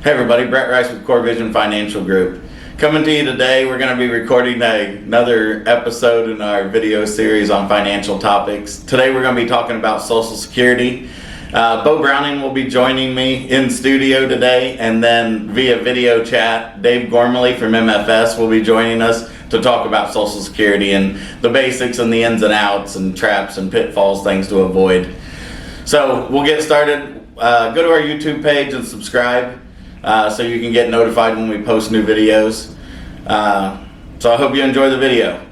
Hey everybody, Brett Rice with coreVISION Financial Group. Coming to you today, we're going to be recording another episode in our video series on financial topics. Today we're going to be talking about Social Security. Beau Browning will be joining me in studio today, and then via video chat, Dave Ghormley from MFS will be joining us to talk about Social Security and the basics and the ins and outs and traps and pitfalls, things to avoid. So we'll get started. Go to our YouTube page and subscribe. So you can get notified when we post new videos. So I hope you enjoy the video.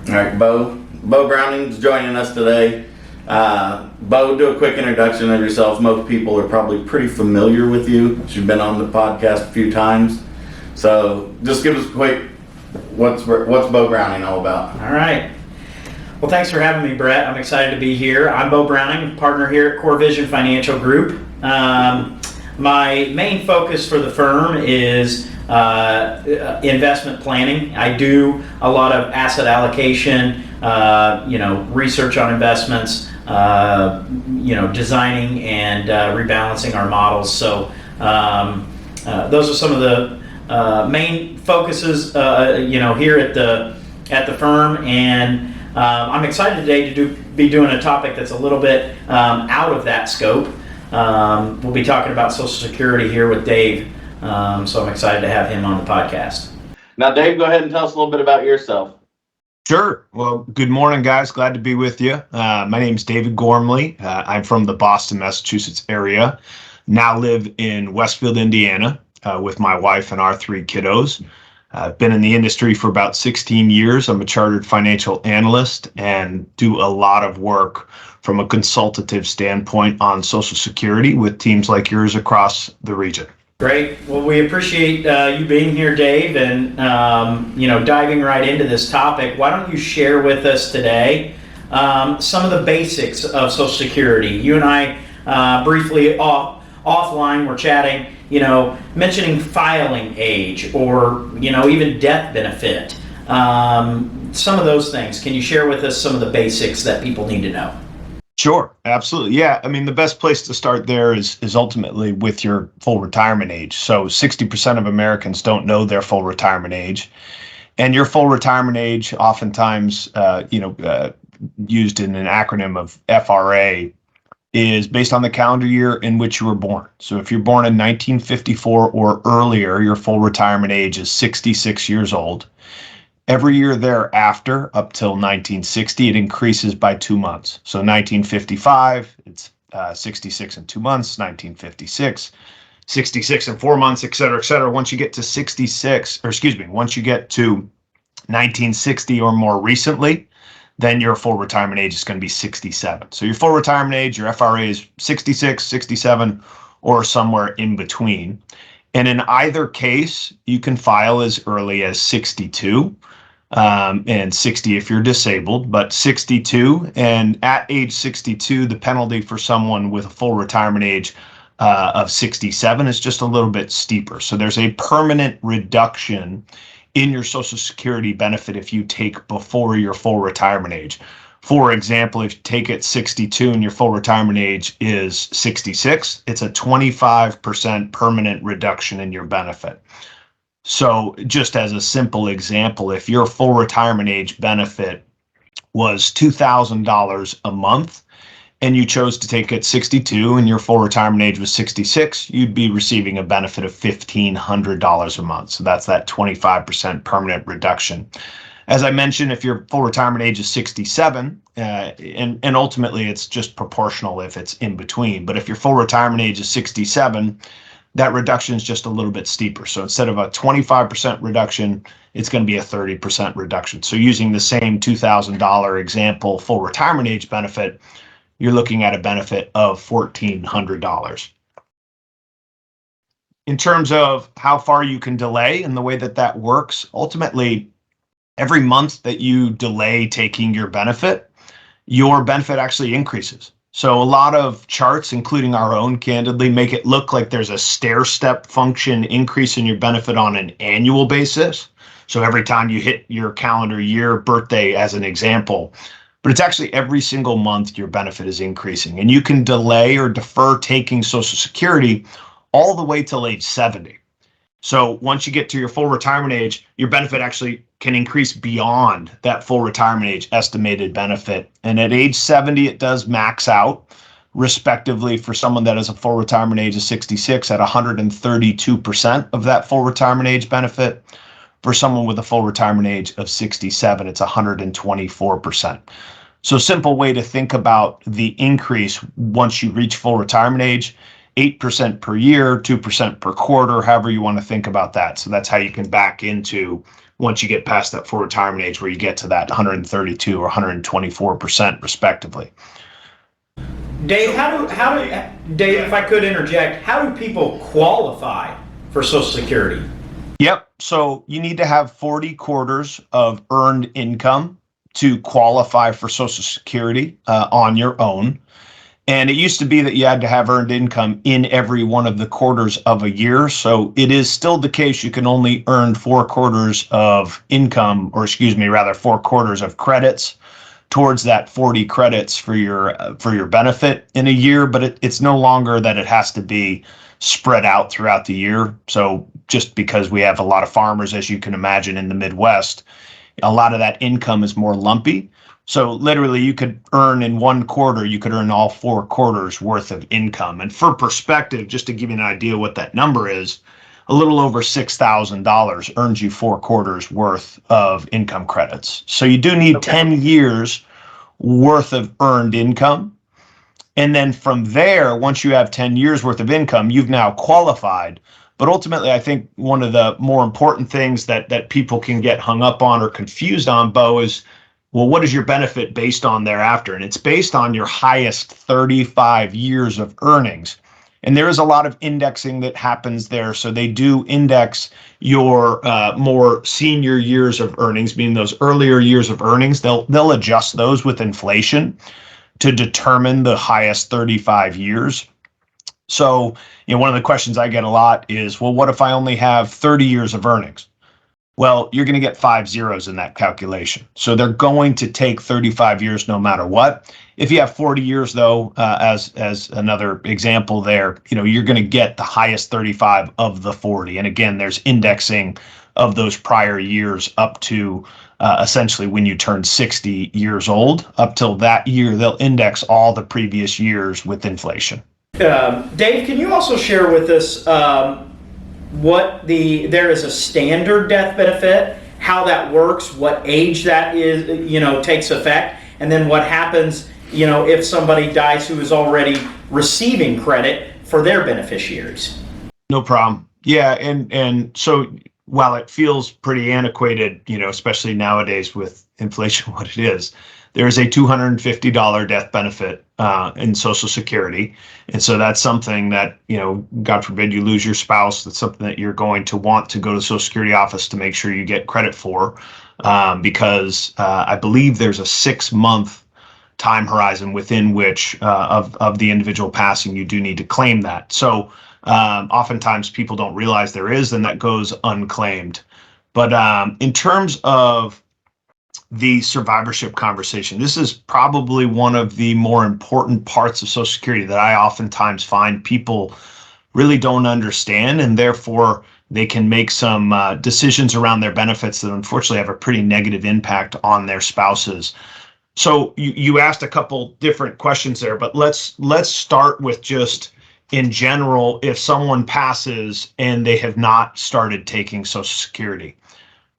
All right, Beau Browning's joining us today. Beau, do a quick introduction of yourself. Most people are probably pretty familiar with you. You've been on the podcast a few times. So just give us a quick, what's Beau Browning all about? All right. Well, thanks for having me, Brett. I'm excited to be here. I'm Beau Browning, partner here at coreVISION Financial Group. My main focus for the firm is investment planning. I do a lot of asset allocation, research on investments, designing and rebalancing our models. So those are some of the main focuses, here at the firm, and I'm excited today to be doing a topic that's a little bit out of that scope. We'll be talking about Social Security here with Dave, so I'm excited to have him on the podcast. Now, Dave, go ahead and tell us a little bit about yourself. Sure. Well, good morning, guys. Glad to be with you. My name's David Ghormley. I'm from the Boston, Massachusetts area. Now live in Westfield, Indiana, with my wife and our 3 kiddos. I've been in the industry for about 16 years. I'm a chartered financial analyst and do a lot of work from a consultative standpoint on Social Security with teams like yours across the region. Great. Well, we appreciate you being here, Dave, and diving right into this topic. Why don't you share with us today some of the basics of Social Security? You and I briefly offline were chatting, mentioning filing age or, even death benefit. Some of those things. Can you share with us some of the basics that people need to know? Sure, absolutely. Yeah, I mean, the best place to start there is ultimately with your full retirement age. So 60% of Americans don't know their full retirement age. And your full retirement age, oftentimes, used in an acronym of FRA, is based on the calendar year in which you were born. So if you're born in 1954 or earlier, your full retirement age is 66 years old. Every year thereafter, up till 1960, it increases by 2 months. So 1955, it's 66 and 2 months, 1956, 66 and 4 months, et cetera, et cetera. Once you get to once you get to 1960 or more recently, then your full retirement age is going to be 67. So your full retirement age, your FRA is 66, 67, or somewhere in between. And in either case, you can file as early as 62. And 60 if you're disabled, but 62. And at age 62, the penalty for someone with a full retirement age of 67 is just a little bit steeper. So there's a permanent reduction in your Social Security benefit if you take before your full retirement age. For example, if you take it 62 and your full retirement age is 66, it's a 25% permanent reduction in your benefit. So just as a simple example, if your full retirement age benefit was $2,000 a month and you chose to take it 62 and your full retirement age was 66, you'd be receiving a benefit of $1,500 a month. So that's that 25% permanent reduction. As I mentioned, if your full retirement age is 67, and ultimately it's just proportional if it's in between, but if your full retirement age is 67, that reduction is just a little bit steeper. So instead of a 25% reduction, it's going to be a 30% reduction. So using the same $2,000 example full retirement age benefit, you're looking at a benefit of $1,400. In terms of how far you can delay and the way that works, ultimately, every month that you delay taking your benefit actually increases. So a lot of charts, including our own, candidly, make it look like there's a stair-step function increase in your benefit on an annual basis. So every time you hit your calendar year birthday, as an example, but it's actually every single month your benefit is increasing. And you can delay or defer taking Social Security all the way till age 70. So once you get to your full retirement age, your benefit actually can increase beyond that full retirement age estimated benefit. And at age 70, it does max out, respectively, for someone that has a full retirement age of 66 at 132% of that full retirement age benefit. For someone with a full retirement age of 67, it's 124%. So simple way to think about the increase once you reach full retirement age, 8% per year, 2% per quarter, however you want to think about that. So that's how you can back into once you get past that full retirement age where you get to that 132 or 124% respectively. Dave, Dave, if I could interject, how do people qualify for Social Security? Yep. So you need to have 40 quarters of earned income to qualify for Social Security on your own. And it used to be that you had to have earned income in every one of the quarters of a year. So it is still the case you can only earn 4 quarters of income, or excuse me, rather 4 quarters of credits towards that 40 credits for your benefit in a year. But it's no longer that it has to be spread out throughout the year. So just because we have a lot of farmers, as you can imagine, in the Midwest, a lot of that income is more lumpy. So literally you could earn in one quarter, you could earn all 4 quarters worth of income. And for perspective, just to give you an idea what that number is, a little over $6,000 earns you 4 quarters worth of income credits. So you do need 10 years worth of earned income. And then from there, once you have 10 years worth of income, you've now qualified. But ultimately, I think one of the more important things that people can get hung up on or confused on, Beau, is, well, what is your benefit based on thereafter? And it's based on your highest 35 years of earnings. And there is a lot of indexing that happens there. So they do index your more senior years of earnings, meaning those earlier years of earnings. They'll adjust those with inflation to determine the highest 35 years. So, one of the questions I get a lot is, well, what if I only have 30 years of earnings? Well, you're going to get 5 zeros in that calculation. So they're going to take 35 years no matter what. If you have 40 years, though, as another example there, you're going to get the highest 35 of the 40. And again, there's indexing of those prior years up to essentially when you turn 60 years old. Up till that year, they'll index all the previous years with inflation. Dave, can you also share with us there is a standard death benefit, how that works, what age that is, takes effect, and then what happens, if somebody dies who is already receiving credit for their beneficiaries? No problem. Yeah, and so while it feels pretty antiquated, especially nowadays with inflation, what it is, there's a $250 death benefit in Social Security. And so that's something that, God forbid you lose your spouse, that's something that you're going to want to go to the Social Security office to make sure you get credit for, because I believe there's a 6-month time horizon within which of the individual passing, you do need to claim that. So oftentimes people don't realize there is, and that goes unclaimed. But in terms of the survivorship conversation, this is probably one of the more important parts of Social Security that I oftentimes find people really don't understand, and therefore they can make some decisions around their benefits that unfortunately have a pretty negative impact on their spouses. So you asked a couple different questions there, but let's start with just in general, if someone passes and they have not started taking Social Security.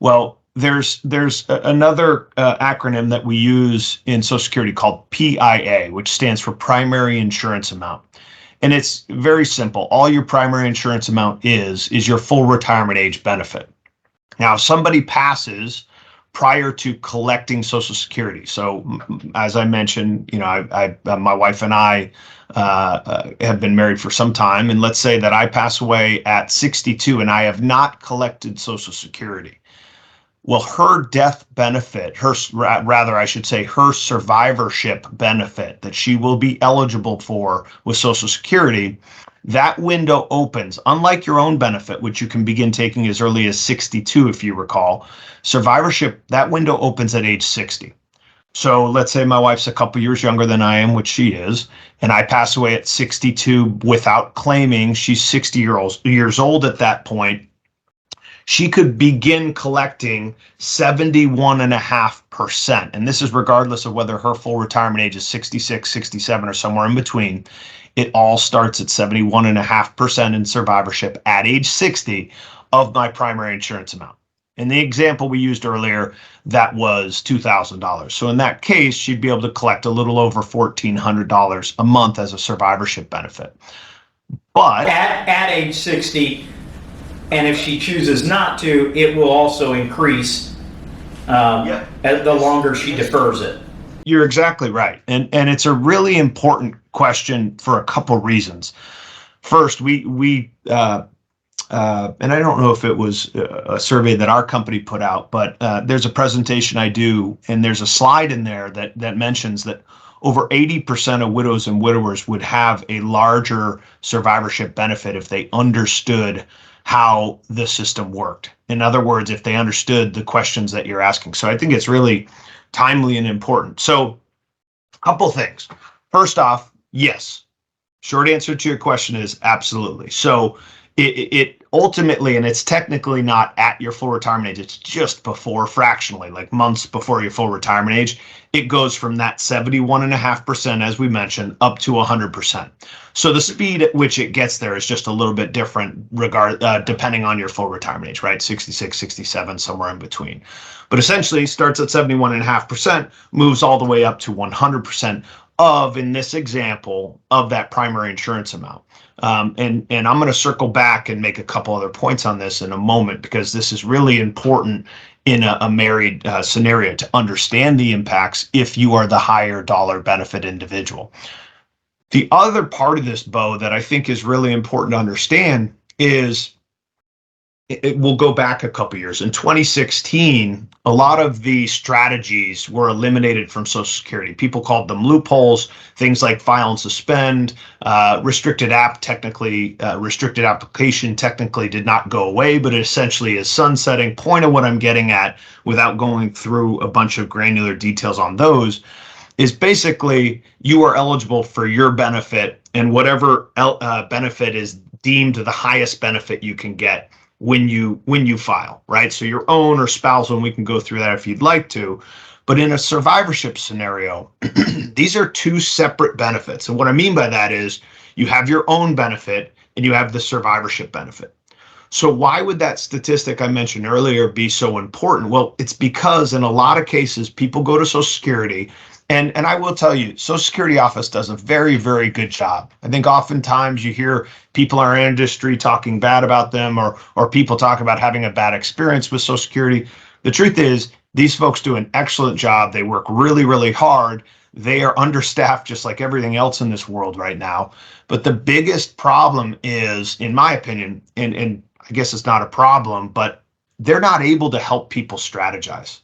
Well, there's another acronym that we use in Social Security called PIA, which stands for Primary Insurance Amount. And it's very simple. All your primary insurance amount is your full retirement age benefit. Now, if somebody passes prior to collecting Social Security, so as I mentioned, my wife and I have been married for some time, and let's say that I pass away at 62 and I have not collected Social Security. Well, her death benefit, her survivorship benefit that she will be eligible for with Social Security, that window opens. Unlike your own benefit, which you can begin taking as early as 62, if you recall, survivorship, that window opens at age 60. So let's say my wife's a couple years younger than I am, which she is, and I pass away at 62 without claiming. She's 60 years old at that point. She could begin collecting 71.5%. And this is regardless of whether her full retirement age is 66, 67, or somewhere in between. It all starts at 71.5% in survivorship at age 60 of my primary insurance amount. In the example we used earlier, that was $2,000. So in that case, she'd be able to collect a little over $1,400 a month as a survivorship benefit. But at age 60, and if she chooses not to, it will also increase the longer she defers it. You're exactly right. And it's a really important question for a couple reasons. First, we and I don't know if it was a survey that our company put out, but there's a presentation I do, and there's a slide in there that mentions that over 80% of widows and widowers would have a larger survivorship benefit if they understood how the system worked. In other words, if they understood the questions that you're asking. So I think it's really timely and important. So a couple things. First off, yes. Short answer to your question is absolutely. So it ultimately, and it's technically not at your full retirement age, it's just before, fractionally, like months before your full retirement age, it goes from that 71.5%, as we mentioned, up to 100%. So the speed at which it gets there is just a little bit different depending on your full retirement age, right? 66, 67, somewhere in between. But essentially starts at 71.5%, moves all the way up to 100% of, in this example, of that primary insurance amount. And I'm going to circle back and make a couple other points on this in a moment, because this is really important in a married scenario to understand the impacts if you are the higher dollar benefit individual. The other part of this, Beau, that I think is really important to understand is it will go back a couple years. In 2016, a lot of the strategies were eliminated from Social Security. People called them loopholes, things like file and suspend, restricted application technically did not go away, but it essentially is sunsetting. Point of what I'm getting at, without going through a bunch of granular details on those, is basically you are eligible for your benefit, and whatever benefit is deemed the highest benefit you can get when you file, right? So your own or spousal, and we can go through that if you'd like to. But in a survivorship scenario, these are two separate benefits. And what I mean by that is you have your own benefit and you have the survivorship benefit. So why would that statistic I mentioned earlier be so important? Well, it's because in a lot of cases, people go to Social Security, and I will tell you, Social Security office does a very, very good job. I think oftentimes you hear people in our industry talking bad about them, or people talk about having a bad experience with Social Security. The truth is, these folks do an excellent job. They work really, really hard. They are understaffed just like everything else in this world right now. But the biggest problem is, in my opinion, and I guess it's not a problem, but they're not able to help people strategize.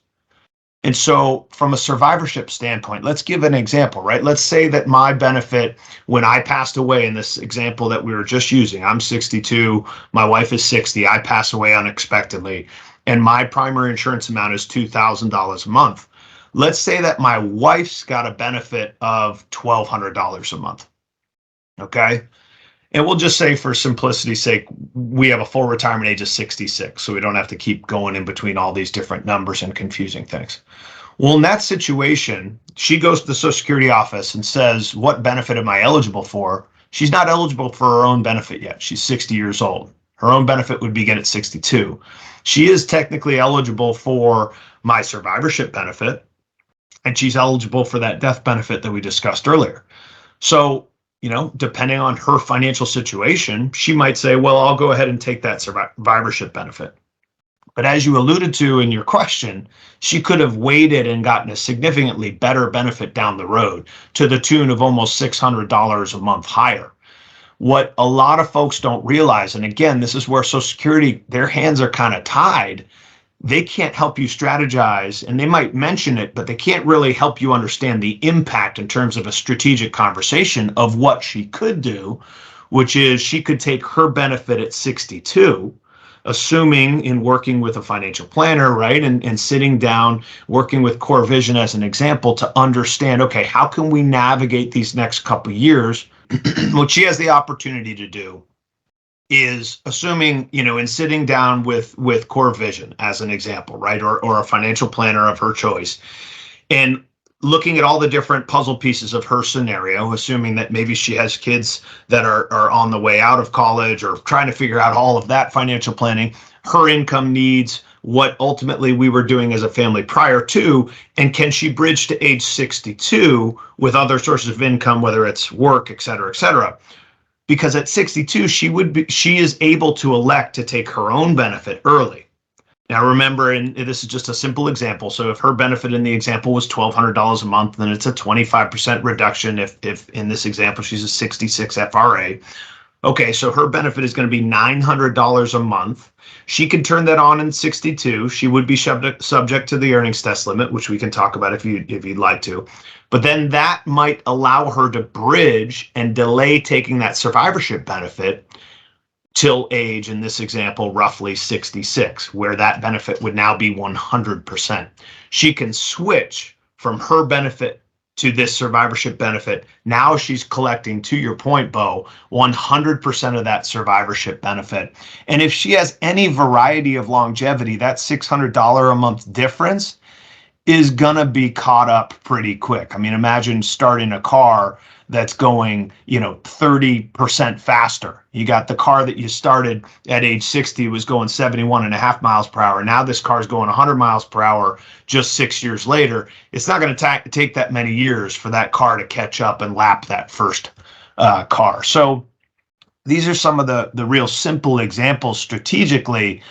And so from a survivorship standpoint, let's give an example, right? Let's say that my benefit when I passed away, in this example that we were just using, I'm 62, my wife is 60, I pass away unexpectedly, and my primary insurance amount is $2,000 a month. Let's say that my wife's got a benefit of $1,200 a month, okay? And we'll just say, for simplicity's sake, we have a full retirement age of 66, so we don't have to keep going in between all these different numbers and confusing things. Well, in that situation, she goes to the Social Security office and says, what benefit am I eligible for? She's not eligible for her own benefit yet. She's 60 years old. Her own benefit would begin at 62. She is technically eligible for my survivorship benefit, and she's eligible for that death benefit that we discussed earlier. So, depending on her financial situation, she might say, well, I'll go ahead and take that survivorship benefit. But as you alluded to in your question, she could have waited and gotten a significantly better benefit down the road to the tune of almost $600 a month higher. What a lot of folks don't realize, and again, this is where Social Security, their hands are kind of tied. They can't help you strategize, and they might mention it, but they can't really help you understand the impact in terms of a strategic conversation of what she could do, which is she could take her benefit at 62, assuming in working with a financial planner, right, and sitting down, working with coreVISION as an example to understand, okay, how can we navigate these next couple of years? What she has the opportunity to do is assuming, in sitting down with coreVISION as an example, right, or a financial planner of her choice, and looking at all the different puzzle pieces of her scenario, assuming that maybe she has kids that are on the way out of college or trying to figure out all of that financial planning, her income needs, what ultimately we were doing as a family prior to, and can she bridge to age 62 with other sources of income, whether it's work, et cetera, et cetera. Because at 62, she is able to elect to take her own benefit early. Now, remember, and this is just a simple example. So if her benefit in the example was $1,200 a month, then it's a 25% reduction if in this example she's a 66 FRA. Okay, so her benefit is going to be $900 a month. She can turn that on in 62. She would be subject to the earnings test limit, which we can talk about if you'd like to. But then that might allow her to bridge and delay taking that survivorship benefit till age, in this example, roughly 66, where that benefit would now be 100%. She can switch from her benefit to this survivorship benefit. Now she's collecting, to your point, Beau, 100% of that survivorship benefit. And if she has any variety of longevity, that $600 a month difference is gonna be caught up pretty quick. I mean, imagine starting a car that's going, 30% faster. You got the car that you started at age 60 was going 71.5 miles per hour. Now this car is going 100 miles per hour just 6 years later. It's not going to take that many years for that car to catch up and lap that first car. So these are some of the real simple examples strategically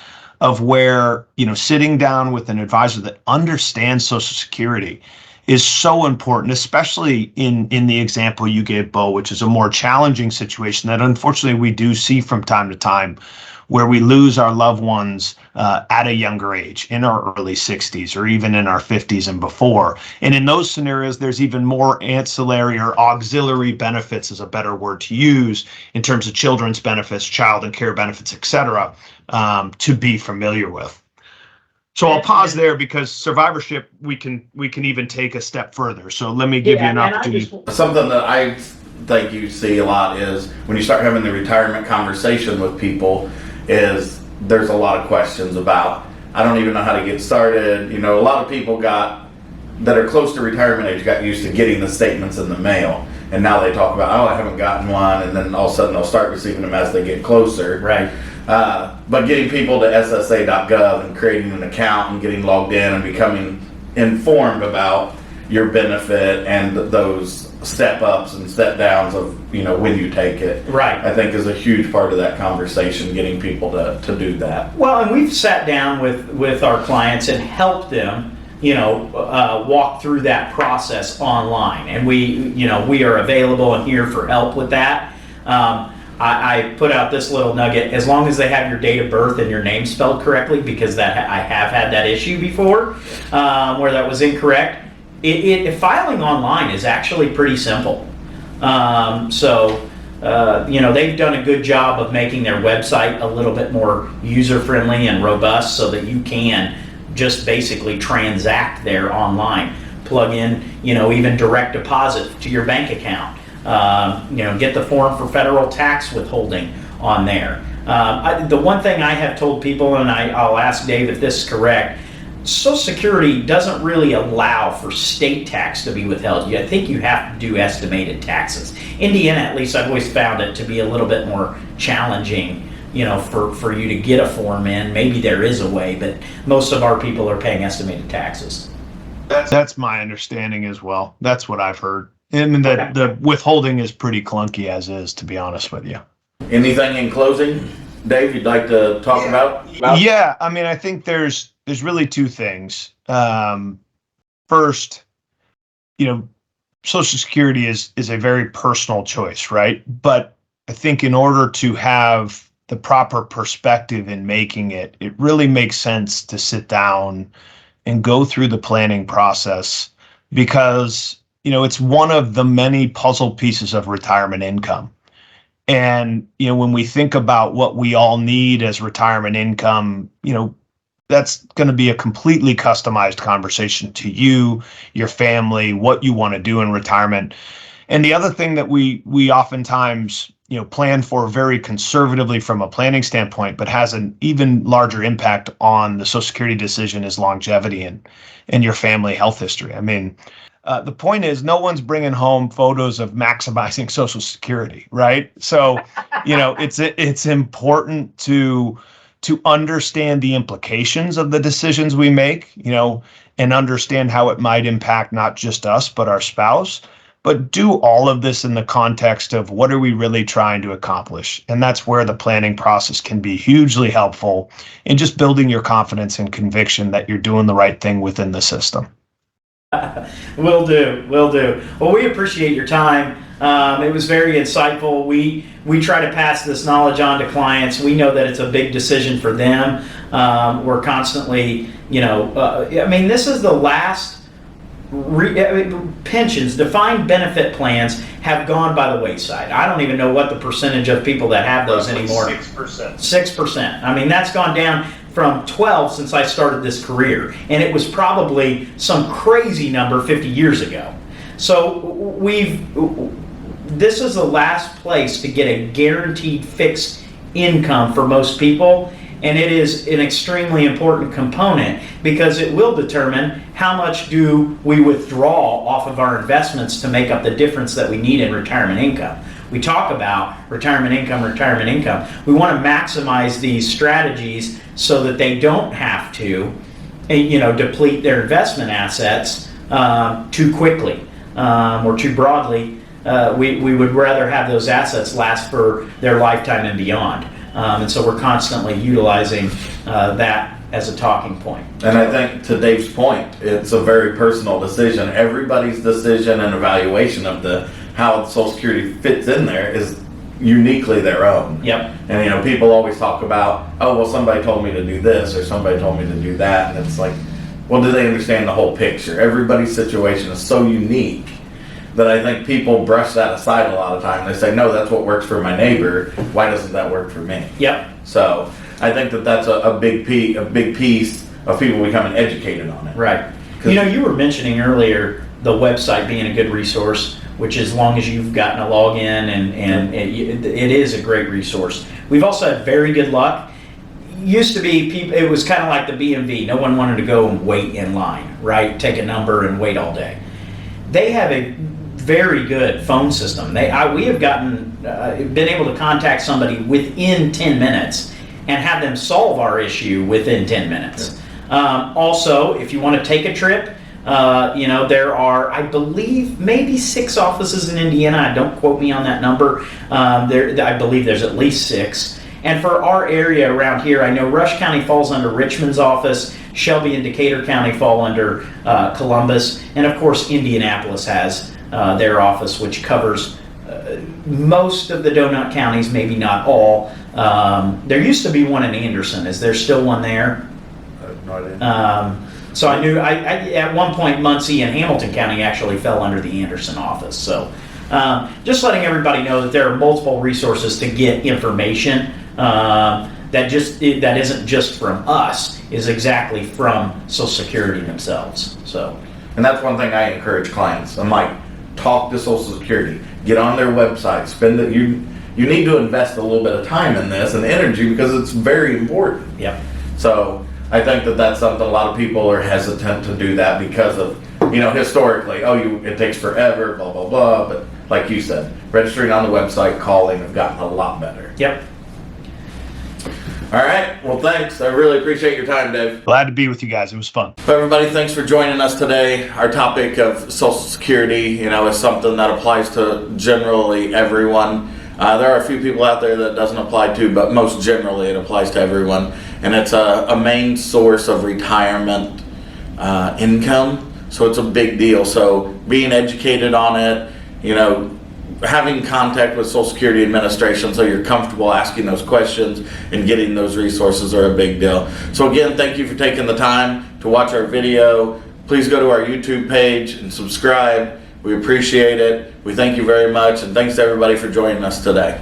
of where, sitting down with an advisor that understands Social Security is so important, especially in the example you gave, Beau, which is a more challenging situation that unfortunately we do see from time to time, where we lose our loved ones at a younger age, in our early 60s or even in our 50s and before. And in those scenarios, there's even more ancillary or auxiliary benefits, is a better word to use, in terms of children's benefits, child and care benefits, et cetera, to be familiar with. So I'll pause there because survivorship, we can even take a step further. So let me give you an opportunity. Something that I think you see a lot is when you start having the retirement conversation with people, is there's a lot of questions about, I don't even know how to get started. A lot of people that are close to retirement age got used to getting the statements in the mail. And now they talk about, I haven't gotten one. And then all of a sudden they'll start receiving them as they get closer. Right. But getting people to ssa.gov and creating an account and getting logged in and becoming informed about your benefit and those step ups and step downs of, when you take it. Right. I think is a huge part of that conversation, getting people to do that. Well, and we've sat down with our clients and helped them, walk through that process online. And we are available and here for help with that. I put out this little nugget: as long as they have your date of birth and your name spelled correctly, because I have had that issue before where that was incorrect. Filing online is actually pretty simple. They've done a good job of making their website a little bit more user-friendly and robust so that you can just basically transact there online. Plug in, even direct deposit to your bank account. Get the form for federal tax withholding on there. The one thing I have told people, and I'll ask Dave if this is correct, Social Security doesn't really allow for state tax to be withheld. I think you have to do estimated taxes. Indiana, at least I've always found it to be a little bit more challenging, for you to get a form in. Maybe there is a way, but most of our people are paying estimated taxes. That's my understanding as well. That's what I've heard. And the withholding is pretty clunky as is, to be honest with you. Anything in closing, Dave, you'd like to talk about? Yeah, I mean, I think there's really two things. First, Social Security is a very personal choice, right? But I think in order to have the proper perspective in making it, it really makes sense to sit down and go through the planning process, because it's one of the many puzzle pieces of retirement income. And, when we think about what we all need as retirement income, that's going to be a completely customized conversation to you, your family, what you want to do in retirement. And the other thing that we oftentimes, plan for very conservatively from a planning standpoint, but has an even larger impact on the Social Security decision is longevity and your family health history. I mean, the point is, no one's bringing home photos of maximizing Social Security, right? So, it's important to understand the implications of the decisions we make, and understand how it might impact not just us, but our spouse. But do all of this in the context of what are we really trying to accomplish? And that's where the planning process can be hugely helpful in just building your confidence and conviction that you're doing the right thing within the system. Will do. Well, we appreciate your time. It was very insightful. We try to pass this knowledge on to clients. We know that it's a big decision for them. We're constantly, this is the last pensions, defined benefit plans have gone by the wayside. I don't even know what the percentage of people that have those anymore. 6%. 6%. That's gone down from 12 since I started this career, and it was probably some crazy number 50 years ago. So this is the last place to get a guaranteed fixed income for most people, and it is an extremely important component because it will determine how much do we withdraw off of our investments to make up the difference that we need in retirement income. We talk about retirement income. We want to maximize these strategies so that they don't have to, deplete their investment assets too quickly or too broadly. We would rather have those assets last for their lifetime and beyond. And so we're constantly utilizing that as a talking point. And I think to Dave's point, it's a very personal decision. Everybody's decision and evaluation of how Social Security fits in there is uniquely their own. Yep. And people always talk about, oh, well, somebody told me to do this or somebody told me to do that, and it's like, well, do they understand the whole picture? Everybody's situation is so unique that I think people brush that aside a lot of time. They say, no, that's what works for my neighbor. Why doesn't that work for me? Yep. So I think that's a big piece of people becoming educated on it. Right. You were mentioning earlier the website being a good resource, which as long as you've gotten a login and it is a great resource. We've also had very good luck. Used to be people, it was kind of like the BMV. No one wanted to go and wait in line, right? Take a number and wait all day. They have a very good phone system. We have been able to contact somebody within 10 minutes and have them solve our issue within 10 minutes. Also, if you want to take a trip, there are, I believe, maybe 6 offices in Indiana. Don't quote me on that number. I believe there's at least 6. And for our area around here, I know Rush County falls under Richmond's office, Shelby and Decatur County fall under Columbus, and of course Indianapolis has their office, which covers most of the donut counties, maybe not all. There used to be one in Anderson. Is there still one there? I have no idea. So I knew at one point Muncie and Hamilton County actually fell under the Anderson office. So just letting everybody know that there are multiple resources to get information that isn't just from us, is exactly from Social Security themselves. So, and that's one thing I encourage clients. I'm like, talk to Social Security, get on their website, you need to invest a little bit of time in this and energy because it's very important. Yep. So I think that's something a lot of people are hesitant to do that because of, historically, it takes forever, blah, blah, blah. But like you said, registering on the website, calling have gotten a lot better. Yep. All right. Well, thanks. I really appreciate your time, Dave. Glad to be with you guys. It was fun. So everybody, thanks for joining us today. Our topic of Social Security, is something that applies to generally everyone. There are a few people out there that doesn't apply to, but most generally it applies to everyone. And it's a main source of retirement income. So it's a big deal. So being educated on it, having contact with Social Security Administration so you're comfortable asking those questions and getting those resources are a big deal. So again, thank you for taking the time to watch our video. Please go to our YouTube page and subscribe. We appreciate it. We thank you very much, and thanks to everybody for joining us today.